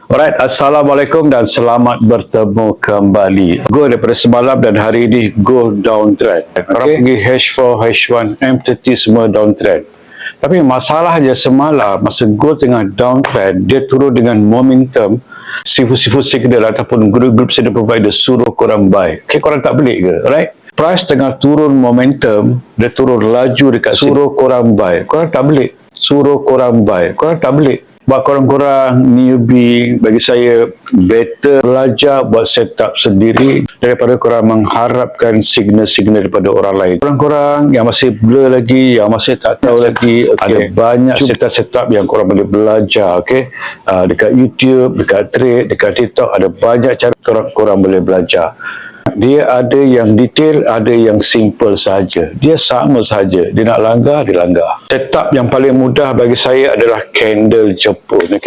Alright, Assalamualaikum dan selamat bertemu kembali. Go daripada semalam dan hari ini go downtrend. Orang pergi H4, H1, M30 semua downtrend. Tapi masalahnya semalam masa go tengah downtrend, dia turun dengan momentum sifu-sifu signal ataupun grup-grup signal provider suruh korang buy. Okay, korang tak beli ke? Alright? Price tengah turun momentum, dia turun laju dekat suruh korang buy. Korang tak beli. Suruh korang buy. Korang tak beli. Buat korang-korang newbie, bagi saya better belajar buat setup sendiri daripada korang mengharapkan signal-signal daripada orang lain. Korang-korang yang masih blur lagi, yang masih tak tahu lagi, ada banyak setup-setup yang korang boleh belajar, dekat YouTube, dekat Trade, dekat TikTok, ada banyak cara korang boleh belajar. Dia ada yang detail, ada yang simple saja. Dia sama saja. Dia nak langgar, dia langgar. Setup yang paling mudah bagi saya adalah candle Jepun.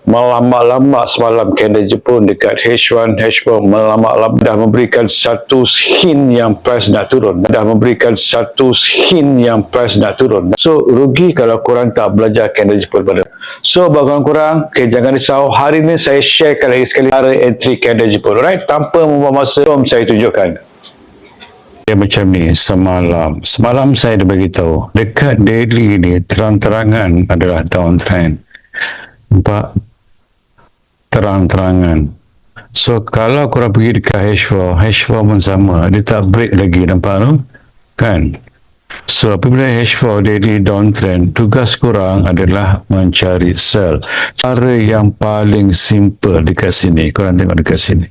Melama-lama semalam candle Jepun dekat H1, H4 melama-lama dah memberikan satu hint yang price nak turun. So, rugi kalau korang tak belajar candle Jepun pada. So, bagi korang, jangan risau. Hari ni saya sharekan lagi sekali cara entry candle Jepun. Alright? Tanpa membuang masa, jom saya tunjukkan. Macam ni, semalam saya dah beritahu dekat daily ni terang-terangan adalah downtrend. Nampak? Terang-terangan. So, kalau korang pergi dekat H4 pun sama. Dia tak break lagi, nampak tu? Kan? So, apabila H4 daily downtrend, tugas korang adalah mencari sell. Cara yang paling simple dekat sini. Korang tengok dekat sini.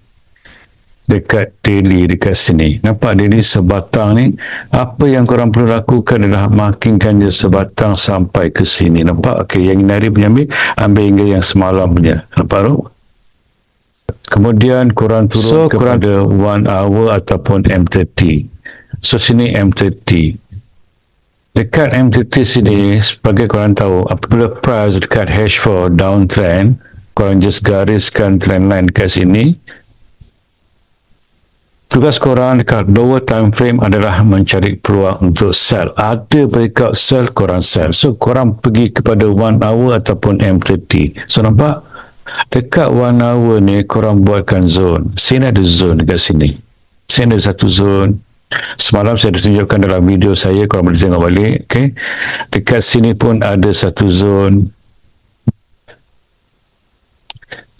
Dekat daily dekat sini. Nampak daily sebatang ni? Apa yang korang perlu lakukan adalah markingkan je sebatang sampai ke sini. Nampak? Okay, yang hari punya ambil hingga yang semalam punya. Nampak tu? Kemudian korang turun kepada 1 hour ataupun M30. So, sini M30. Dekat M30 sini, sebagai korang tahu, apabila price dekat H4 downtrend, korang just gariskan trend line dekat sini. Tugas korang dekat lower time frame adalah mencari peluang untuk sell. Ada breakout sell, korang sell. So, korang pergi kepada 1 hour ataupun M30. So, nampak? Dekat 1 hour ni, korang buatkan zone. Sini ada zone dekat sini. Sini ada satu zone. Semalam saya dah tunjukkan dalam video saya, korang boleh tengok balik. Okay? Dekat sini pun ada satu zone.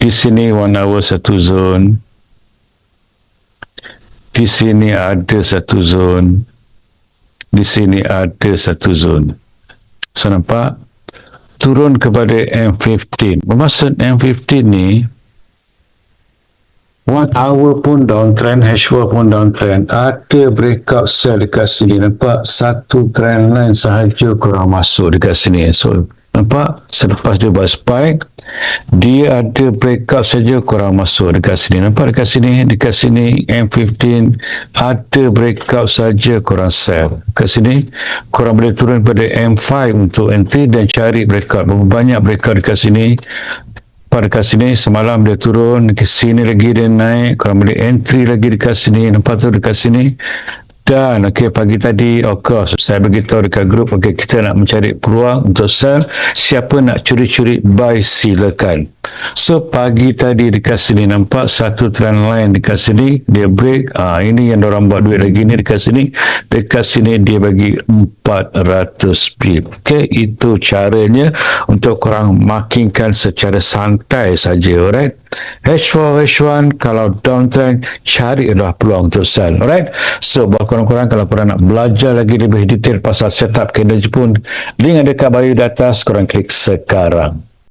Di sini 1 hour satu zone. Di sini ada satu zone. Di sini ada satu zone. So, nampak? Turun kepada M15. Bermaksud M15 ni 1 hour pun downtrend, H4 pun downtrend. Ada breakout sell dekat sini. Nampak? Satu trend line sahaja korang masuk dekat sini. So, nampak? Selepas dia buat spike, dia ada breakout saja korang masuk dekat sini. Nampak dekat sini? Dekat sini M15 ada breakout saja korang sell. Dekat sini korang boleh turun pada M5 untuk entry dan cari breakout. Banyak breakout dekat sini. Dekat sini semalam dia turun, ke sini lagi dia naik, korang boleh entry lagi dekat sini. Nampak tu dekat sini. Dan pagi tadi, of course, saya beritahu dekat grup, kita nak mencari peluang untuk sell. Siapa nak curi-curi buy, silakan. So, pagi tadi dekat sini nampak satu trend line dekat sini, dia break. Ini yang diorang buat duit lagi ni dekat sini. Dekat sini dia bagi 400 pip. Itu caranya untuk korang markingkan secara santai saja, alright? H4, H1, kalau downtrend, cari adalah peluang untuk sell, alright? So, buat korang-korang kalau korang nak belajar lagi lebih detail pasal setup candle Jepun, link ada kat bio di atas, korang klik sekarang.